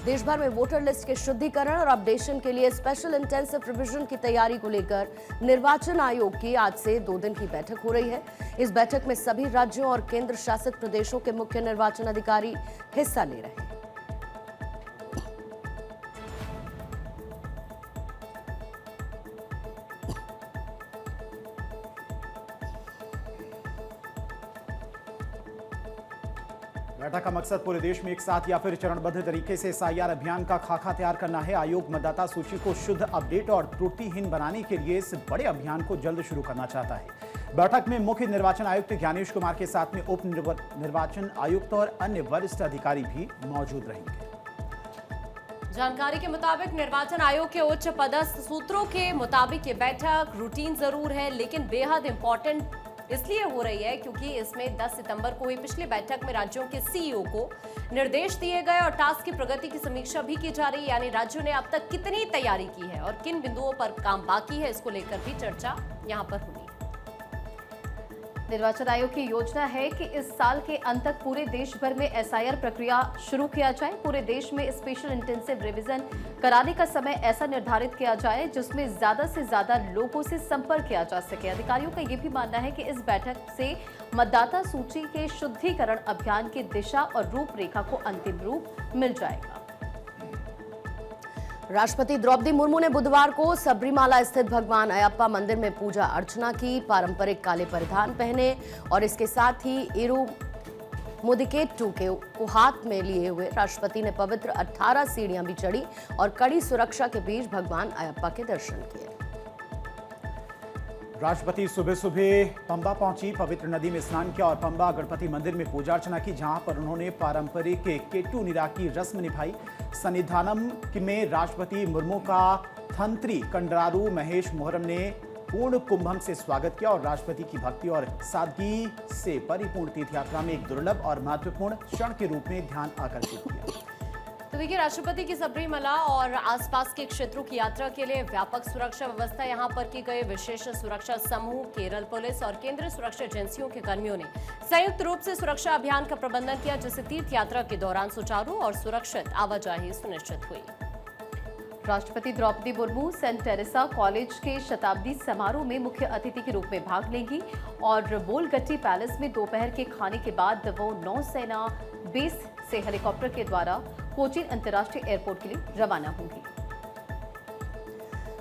देश भर में वोटर लिस्ट के शुद्धिकरण और अपडेशन के लिए स्पेशल इंटेंसिव रिवीजन की तैयारी को लेकर निर्वाचन आयोग की आज से 2 दिन की बैठक हो रही है। इस बैठक में सभी राज्यों और केंद्र शासित प्रदेशों के मुख्य निर्वाचन अधिकारी हिस्सा ले रहे हैं। बैठक का मकसद पूरे देश में एक साथ या फिर चरणबद्ध तरीके से एसआईआर अभियान का खाका तैयार करना है। आयोग मतदाता सूची को शुद्ध, अपडेट और त्रुटिहीन बनाने के लिए इस बड़े अभियान को जल्द शुरू करना चाहता है। बैठक में मुख्य निर्वाचन आयुक्त ज्ञानेश कुमार के साथ में उप निर्वाचन आयुक्त और अन्य वरिष्ठ अधिकारी भी मौजूद रहेंगे। जानकारी के मुताबिक निर्वाचन आयोग के उच्च पदस्थ सूत्रों के मुताबिक ये बैठक रूटीन जरूर है, लेकिन बेहद इंपॉर्टेंट इसलिए हो रही है क्योंकि इसमें 10 सितंबर को हुई पिछली बैठक में राज्यों के सीईओ को निर्देश दिए गए और टास्क की प्रगति की समीक्षा भी की जा रही है। यानी राज्यों ने अब तक कितनी तैयारी की है और किन बिंदुओं पर काम बाकी है, इसको लेकर भी चर्चा यहां पर हुई। निर्वाचन आयोग की योजना है कि इस साल के अंत तक पूरे देश भर में एसआईआर प्रक्रिया शुरू किया जाए। पूरे देश में स्पेशल इंटेंसिव रिवीजन कराने का समय ऐसा निर्धारित किया जाए जिसमें ज्यादा से ज्यादा लोगों से संपर्क किया जा सके। अधिकारियों का यह भी मानना है कि इस बैठक से मतदाता सूची के शुद्धिकरण अभियान की दिशा और रूपरेखा को अंतिम रूप मिल जाएगा। राष्ट्रपति द्रौपदी मुर्मू ने बुधवार को सबरीमाला स्थित भगवान अयप्पा मंदिर में पूजा अर्चना की। पारंपरिक काले परिधान पहने और इसके साथ ही इरुमुडिकेट्टू को हाथ में लिए हुए राष्ट्रपति ने पवित्र 18 सीढ़ियां भी चढ़ी और कड़ी सुरक्षा के बीच भगवान अयप्पा के दर्शन किए। राष्ट्रपति सुबह सुबह पंबा पहुंची, पवित्र नदी में स्नान किया और पंबा गणपति मंदिर में पूजा अर्चना की, जहां पर उन्होंने पारंपरिक केट्टू निरा की रस्म निभाई। सन्निधानम में राष्ट्रपति मुर्मू का थंत्री कंडरारू महेश मोहरम ने पूर्ण कुंभम से स्वागत किया और राष्ट्रपति की भक्ति और सादगी से परिपूर्ण तीर्थ यात्रा में एक दुर्लभ और महत्वपूर्ण क्षण के रूप में ध्यान आकर्षित किया। तो देखिए, राष्ट्रपति की सबरीमला और आसपास के क्षेत्रों की यात्रा के लिए व्यापक सुरक्षा व्यवस्था यहां पर की गई। विशेष सुरक्षा समूह, केरल पुलिस और केंद्रीय सुरक्षा एजेंसियों के कर्मियों ने संयुक्त रूप से सुरक्षा अभियान का प्रबंधन किया, जिससे तीर्थ यात्रा के दौरान सुचारू और सुरक्षित आवाजाही सुनिश्चित हुई। राष्ट्रपति Droupadi Murmu Saint Teresa college के शताब्दी समारोह में मुख्य अतिथि के रूप में भाग लेंगी और बोलगट्टी पैलेस में दोपहर के खाने के बाद वो नौसेना बेस से हेलीकॉप्टर के द्वारा कोचीन अंतर्राष्ट्रीय एयरपोर्ट के लिए रवाना होंगी।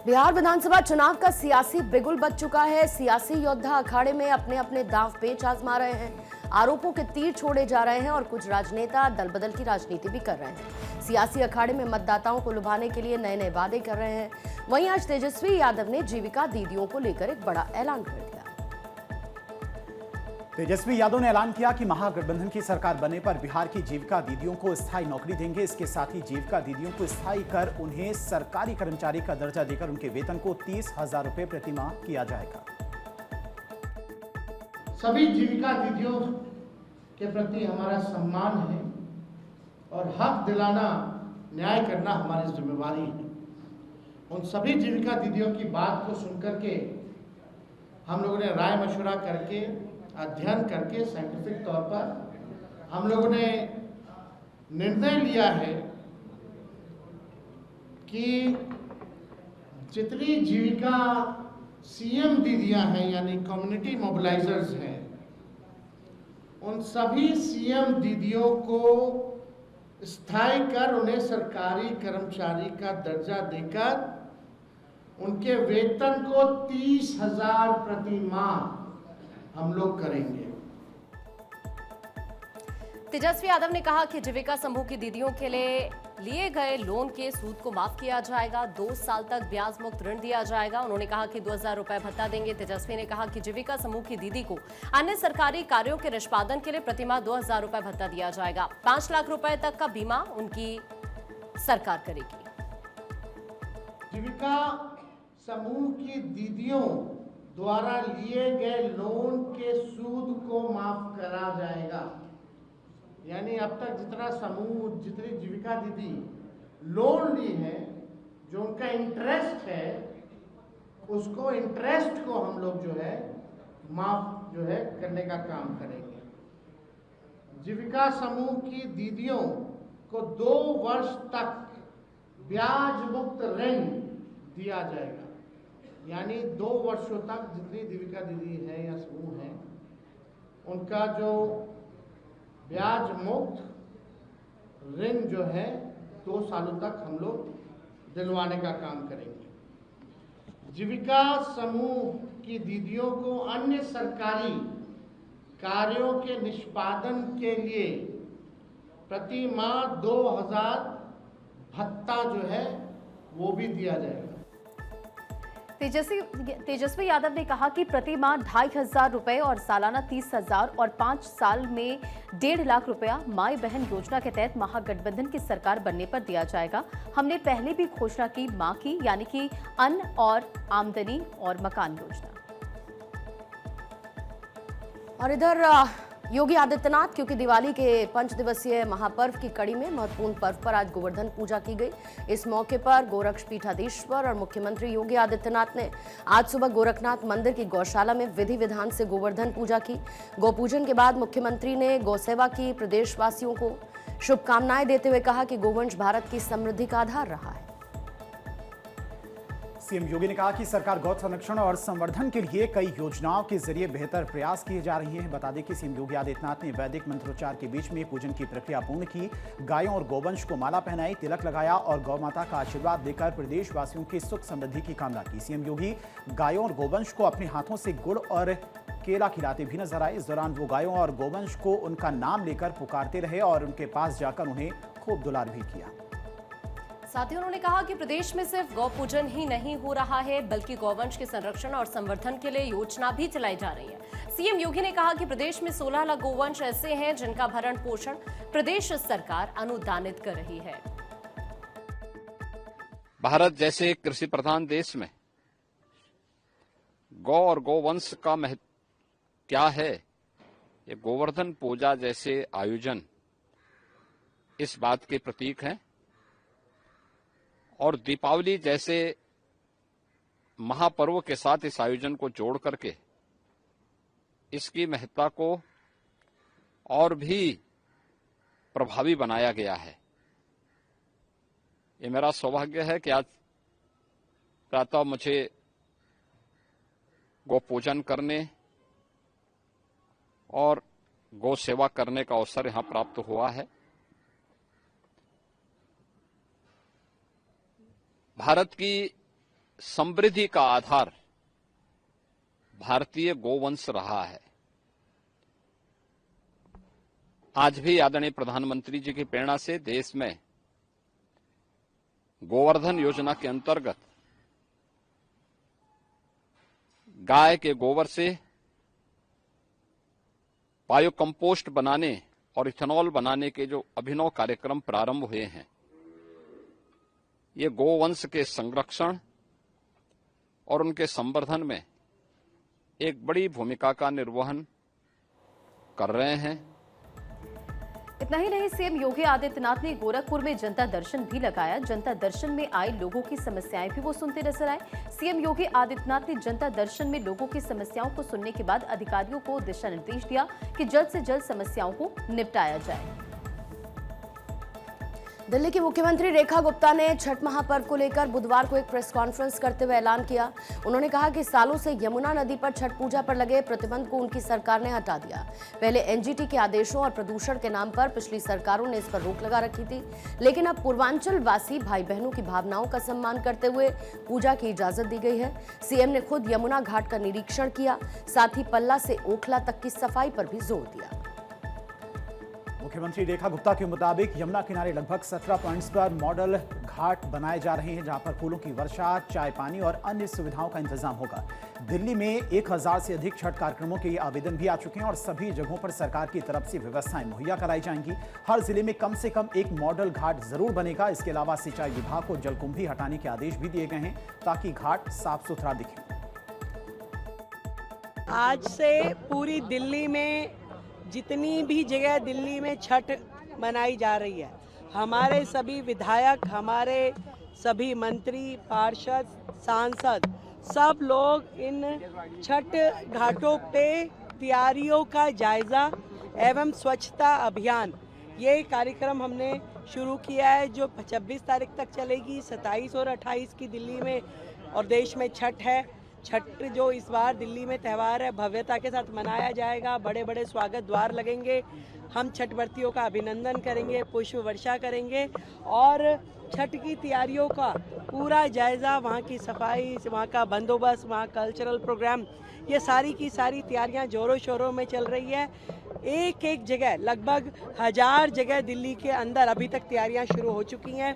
बिहार विधानसभा चुनाव का सियासी बिगुल बज चुका है। सियासी योद्धा अखाड़े में अपने अपने दांव पेच आजमा रहे हैं। आरोपों के तीर छोड़े जा रहे हैं और कुछ राजनेता दल बदल की राजनीति भी कर रहे हैं। सियासी अखाड़े में मतदाताओं को लुभाने के लिए नए नए वादे कर रहे हैं। वहीं आज तेजस्वी यादव ने जीविका दीदियों को लेकर एक बड़ा ऐलान कर दिया। तेजस्वी यादव ने ऐलान किया कि महागठबंधन की सरकार बनने पर बिहार की जीविका दीदियों को स्थायी नौकरी देंगे। इसके साथ ही जीविका दीदियों को स्थायी कर उन्हें सरकारी कर्मचारी का दर्जा देकर उनके वेतन को 30,000 रुपए प्रति माह किया जाएगा। सभी जीविका दीदियों के प्रति हमारा सम्मान है और हक दिलाना, न्याय करना हमारी जिम्मेवारी है। उन सभी जीविका दीदियों की बात को सुनकर के हम लोगों ने राय मशवरा करके, अध्ययन करके, साइंटिफिक तौर पर हम लोगों ने निर्णय लिया है कि जितनी जीविका सीएम दीदियां हैं, यानी कम्युनिटी मोबिलाइजर्स हैं, उन सभी सीएम दीदियों को स्थायी कर उन्हें सरकारी कर्मचारी का दर्जा देकर उनके वेतन को 30,000 प्रति माह हम लोग करेंगे। तेजस्वी यादव ने कहा कि जीविका समूह की दीदियों के लिए गए लोन के सूद को माफ किया जाएगा। 2 साल तक ब्याज मुक्त ऋण दिया जाएगा। उन्होंने कहा कि 2,000 रुपए भत्ता देंगे। तेजस्वी ने कहा कि जीविका समूह की दीदी को अन्य सरकारी कार्यों के निष्पादन के लिए प्रतिमाह 2,000 रुपए भत्ता दिया जाएगा। 5 लाख रुपए तक का बीमा उनकी सरकार करेगी। जीविका समूह की दीदियों द्वारा लिए गए लोन के सूद को माफ करा जाएगा। यानी अब तक जितनी जीविका दीदी लोन ली है, जो उनका इंटरेस्ट है, उसको इंटरेस्ट को हम लोग जो है माफ करने का काम करेंगे। जीविका समूह की दीदियों को 2 वर्ष तक ब्याज मुक्त ऋण दिया जाएगा। यानी 2 वर्षों तक जितनी जीविका दीदी है या समूह है, उनका जो ब्याज मुक्त ऋण जो है 2 सालों तक हम लोग दिलवाने का काम करेंगे। जीविका समूह की दीदियों को अन्य सरकारी कार्यों के निष्पादन के लिए प्रति माह 2000 भत्ता जो है वो भी दिया जाएगा। तेजस्वी यादव ने कहा कि प्रति माह 2500 रुपए और सालाना 30,000 और 5 साल में 1.5 लाख रुपया माई बहन योजना के तहत महागठबंधन की सरकार बनने पर दिया जाएगा। हमने पहले भी घोषणा की मां की, यानी कि अन्न और आमदनी और मकान योजना। और इधर योगी आदित्यनाथ, क्योंकि दिवाली के 5 दिवसीय महापर्व की कड़ी में महत्वपूर्ण पर्व पर आज गोवर्धन पूजा की गई। इस मौके पर गोरक्ष पीठाधीश्वर और मुख्यमंत्री योगी आदित्यनाथ ने आज सुबह गोरखनाथ मंदिर की गौशाला में विधि विधान से गोवर्धन पूजा की। गोपूजन के बाद मुख्यमंत्री ने गौसेवा की प्रदेशवासियों को शुभकामनाएं देते हुए कहा कि गोवंश भारत की समृद्धि का आधार रहा है। सीएम योगी ने कहा कि सरकार गौ संरक्षण और संवर्धन के लिए कई योजनाओं के जरिए बेहतर प्रयास किए जा रही हैं। बता दें कि सीएम योगी आदित्यनाथ ने वैदिक मंत्रोच्चार के बीच में पूजन की प्रक्रिया पूर्ण की, गायों और गोवंश को माला पहनाई, तिलक लगाया और गौ माता का आशीर्वाद देकर प्रदेशवासियों की सुख समृद्धि की कामना की। सीएम योगी गायों और गोवंश को अपने हाथों से गुड़ और केला खिलाते भी नजर आए। इस दौरान वो गायों और गोवंश को उनका नाम लेकर पुकारते रहे और उनके पास जाकर उन्हें खूब दुलार भी किया। साथ ही उन्होंने कहा कि प्रदेश में सिर्फ गौ पूजन ही नहीं हो रहा है, बल्कि गौवंश के संरक्षण और संवर्धन के लिए योजना भी चलाई जा रही है। सीएम योगी ने कहा कि प्रदेश में 16 लाख गोवंश ऐसे हैं जिनका भरण पोषण प्रदेश सरकार अनुदानित कर रही है। भारत जैसे कृषि प्रधान देश में गौ और गोवंश का महत्व क्या है, ये गोवर्धन पूजा जैसे आयोजन इस बात के प्रतीक हैं। और दीपावली जैसे महापर्व के साथ इस आयोजन को जोड़ करके इसकी महत्ता को और भी प्रभावी बनाया गया है। ये मेरा सौभाग्य है कि आज प्रातः मुझे गौ पूजन करने और गौ सेवा करने का अवसर यहां प्राप्त हुआ है। भारत की समृद्धि का आधार भारतीय गोवंश रहा है। आज भी आदरणीय प्रधानमंत्री जी की प्रेरणा से देश में गोवर्धन योजना के अंतर्गत गाय के गोबर से बायो कंपोस्ट बनाने और इथेनॉल बनाने के जो अभिनव कार्यक्रम प्रारंभ हुए हैं, ये गोवंश के संरक्षण और उनके संवर्धन में एक बड़ी भूमिका का निर्वहन कर रहे हैं। इतना ही नहीं, सीएम योगी आदित्यनाथ ने गोरखपुर में जनता दर्शन भी लगाया। जनता दर्शन में आए लोगों की समस्याएं भी वो सुनते नजर आए। सीएम योगी आदित्यनाथ ने जनता दर्शन में लोगों की समस्याओं को सुनने के बाद अधिकारियों को दिशा निर्देश दिया कि जल्द से जल्द समस्याओं को निपटाया जाए। दिल्ली की मुख्यमंत्री रेखा गुप्ता ने छठ महापर्व को लेकर बुधवार को एक प्रेस कॉन्फ्रेंस करते हुए ऐलान किया। उन्होंने कहा कि सालों से यमुना नदी पर छठ पूजा पर लगे प्रतिबंध को उनकी सरकार ने हटा दिया। पहले एनजीटी के आदेशों और प्रदूषण के नाम पर पिछली सरकारों ने इस पर रोक लगा रखी थी, लेकिन अब पूर्वांचल वासी भाई बहनों की भावनाओं का सम्मान करते हुए पूजा की इजाजत दी गई है। सीएम ने खुद यमुना घाट का निरीक्षण किया, साथ ही पल्ला से ओखला तक की सफाई पर भी जोर दिया। मुख्यमंत्री रेखा गुप्ता के मुताबिक यमुना किनारे लगभग 17 पॉइंट्स पर मॉडल घाट बनाए जा रहे हैं, जहां पर फूलों की वर्षा, चाय पानी और अन्य सुविधाओं का इंतजाम होगा। दिल्ली में 1000 से अधिक छठ कार्यक्रमों के आवेदन भी आ चुके हैं और सभी जगहों पर सरकार की तरफ से व्यवस्थाएं मुहैया कराई जाएंगी। हर जिले में कम से कम एक मॉडल घाट जरूर बनेगा। इसके अलावा सिंचाई विभाग को जलकुंभी हटाने के आदेश भी दिए गए हैं ताकि घाट साफ सुथरा दिखे। आज से पूरी दिल्ली में जितनी भी जगह दिल्ली में छठ मनाई जा रही है, हमारे सभी विधायक, हमारे सभी मंत्री, पार्षद, सांसद, सब लोग इन छठ घाटों पे तैयारियों का जायजा एवं स्वच्छता अभियान ये कार्यक्रम हमने शुरू किया है जो 26 तारीख तक चलेगी। 27 और 28 की दिल्ली में और देश में छठ है। छठ जो इस बार दिल्ली में त्यौहार है भव्यता के साथ मनाया जाएगा। बड़े बड़े स्वागत द्वार लगेंगे। हम छठ व्रतियों का अभिनंदन करेंगे, पुष्प वर्षा करेंगे और छठ की तैयारियों का पूरा जायजा, वहाँ की सफाई, वहाँ का बंदोबस्त, वहाँ कल्चरल प्रोग्राम, ये सारी की सारी तैयारियां जोरों शोरों में चल रही है। एक एक जगह लगभग 1000 जगह दिल्ली के अंदर अभी तक तैयारियां शुरू हो चुकी हैं।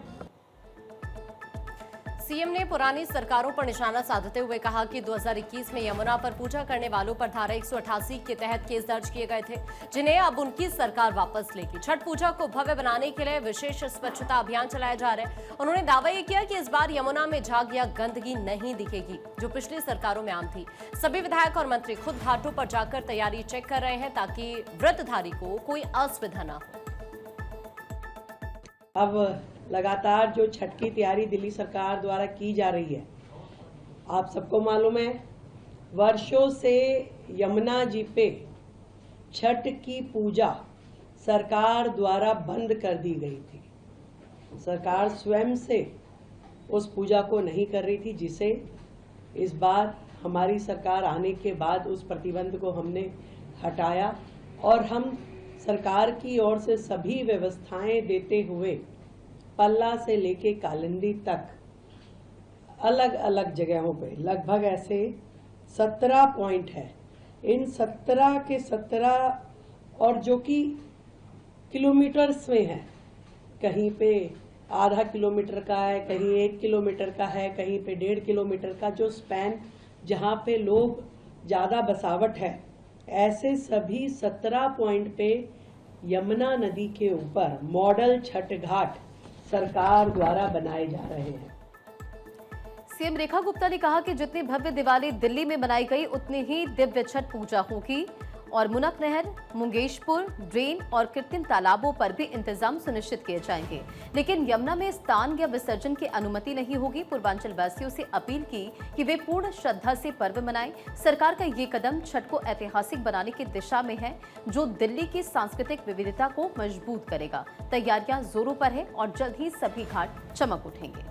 सीएम ने पुरानी सरकारों पर निशाना साधते हुए कहा कि 2021 में यमुना पर पूजा करने वालों पर धारा 188 के तहत केस दर्ज किए गए थे, जिन्हें अब उनकी सरकार वापस लेगी। छठ पूजा को भव्य बनाने के लिए विशेष स्वच्छता अभियान चलाया जा रहा है। उन्होंने दावा ये किया कि इस बार यमुना में झाग या गंदगी नहीं दिखेगी, जो पिछली सरकारों में आम थी। सभी विधायक और मंत्री खुद घाटों पर जाकर तैयारी चेक कर रहे हैं ताकि व्रतधारी को कोई असुविधा न हो। अब लगातार जो छठ की तैयारी दिल्ली सरकार द्वारा की जा रही है, आप सबको मालूम है वर्षों से यमुना जी पे छठ की पूजा सरकार द्वारा बंद कर दी गई थी। सरकार स्वयं से उस पूजा को नहीं कर रही थी, जिसे इस बार हमारी सरकार आने के बाद उस प्रतिबंध को हमने हटाया और हम सरकार की ओर से सभी व्यवस्थाएं देते हुए पल्ला से लेके कालिंदी तक अलग अलग जगहों पे लगभग ऐसे 17 पॉइंट है। इन 17 के 17 और जो कि किलोमीटर्स में है, कहीं पे आधा किलोमीटर का है, कहीं 1 किलोमीटर का है, कहीं पे 1.5 किलोमीटर का जो स्पैन जहाँ पे लोग ज़्यादा बसावट है, ऐसे सभी 17 पॉइंट पे यमुना नदी के ऊपर मॉडल छठ घाट सरकार द्वारा बनाए जा रहे हैं। सीएम रेखा गुप्ता ने कहा कि जितनी भव्य दिवाली दिल्ली में मनाई गई, उतनी ही दिव्य छठ पूजा होगी और मुनक नहर, मुंगेशपुर, ड्रेन और कृत्रिम तालाबों पर भी इंतजाम सुनिश्चित किए जाएंगे। लेकिन यमुना में स्नान या विसर्जन की अनुमति नहीं होगी। पूर्वांचल वासियों से अपील की कि वे पूर्ण श्रद्धा से पर्व मनाएं। सरकार का ये कदम छठ को ऐतिहासिक बनाने की दिशा में है, जो दिल्ली की सांस्कृतिक विविधता को मजबूत करेगा। तैयारियां जोरों पर है और जल्द ही सभी घाट चमक उठेंगे।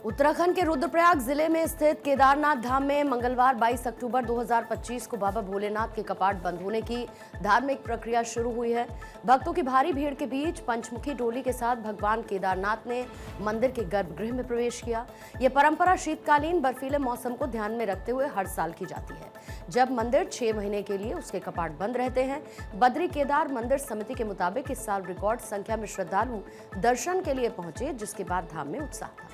उत्तराखंड के रुद्रप्रयाग जिले में स्थित केदारनाथ धाम में मंगलवार 22 अक्टूबर 2025 को बाबा भोलेनाथ के कपाट बंद होने की धार्मिक प्रक्रिया शुरू हुई है। भक्तों की भारी भीड़ के बीच पंचमुखी डोली के साथ भगवान केदारनाथ ने मंदिर के गर्भगृह में प्रवेश किया। यह परंपरा शीतकालीन बर्फीले मौसम को ध्यान में रखते हुए हर साल की जाती है, जब मंदिर 6 महीने के लिए उसके कपाट बंद रहते हैं। बद्री केदार मंदिर समिति के मुताबिक इस साल रिकॉर्ड संख्या में श्रद्धालु दर्शन के लिए पहुंचे, जिसके बाद धाम में उत्साह था।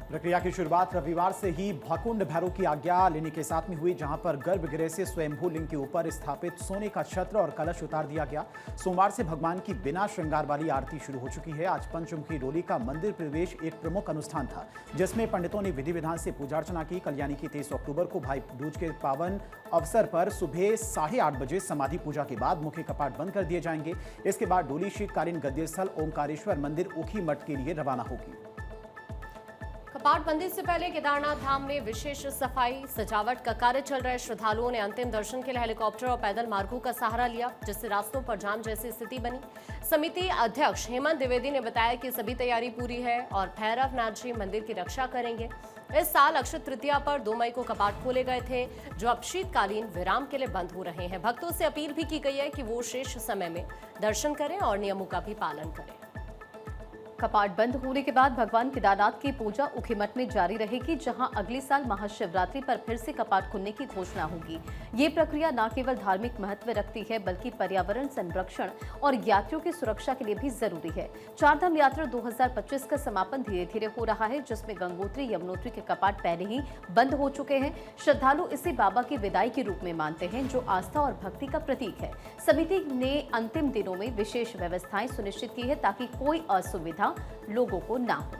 प्रक्रिया की शुरुआत रविवार से ही भकुंड भैरव की आज्ञा लेने के साथ में हुई, जहां पर गर्भगृह से स्वयंभू लिंग के ऊपर स्थापित सोने का छत्र और कलश उतार दिया गया। सोमवार से भगवान की बिना श्रृंगार वाली आरती शुरू हो चुकी है। आज पंचमुखी डोली का मंदिर प्रवेश एक प्रमुख अनुष्ठान था, जिसमें पंडितों ने विधि विधान से पूजा अर्चना की। कल यानी कि 23 अक्टूबर को भाई दूज के पावन अवसर पर सुबह 8:30 बजे समाधि पूजा के बाद मुख्य कपाट बंद कर दिए जाएंगे। इसके बाद डोली शीतकालीन गद्य स्थल ओंकारेश्वर मंदिर ऊखी मठ के लिए रवाना होगी। कपाट बंदी से पहले केदारनाथ धाम में विशेष सफाई सजावट का कार्य चल रहा है। श्रद्धालुओं ने अंतिम दर्शन के लिए हेलीकॉप्टर और पैदल मार्गों का सहारा लिया, जिससे रास्तों पर जाम जैसी स्थिति बनी। समिति अध्यक्ष हेमंत द्विवेदी ने बताया कि सभी तैयारी पूरी है और भैरवनाथ जी मंदिर की रक्षा करेंगे। इस साल अक्षय तृतीया पर 2 मई को कपाट खोले गए थे, जो अब शीतकालीन विराम के लिए बंद हो रहे हैं। भक्तों से अपील भी की गई है कि वो शेष समय में दर्शन करें और नियमों का भी पालन करें। कपाट बंद होने के बाद भगवान केदारनाथ की पूजा ऊखीमठ में जारी रहेगी, जहां अगले साल महाशिवरात्रि पर फिर से कपाट खुलने की घोषणा होगी। ये प्रक्रिया न केवल धार्मिक महत्व रखती है, बल्कि पर्यावरण संरक्षण और यात्रियों की सुरक्षा के लिए भी जरूरी है। चारधाम यात्रा 2025 का समापन धीरे धीरे हो रहा है, जिसमें गंगोत्री यमुनोत्री के कपाट पहले ही बंद हो चुके हैं। श्रद्धालु इसे बाबा की विदाई के रूप में मानते हैं, जो आस्था और भक्ति का प्रतीक है। समिति ने अंतिम दिनों में विशेष व्यवस्थाएं सुनिश्चित की है, ताकि कोई असुविधा लोगों को ना हो।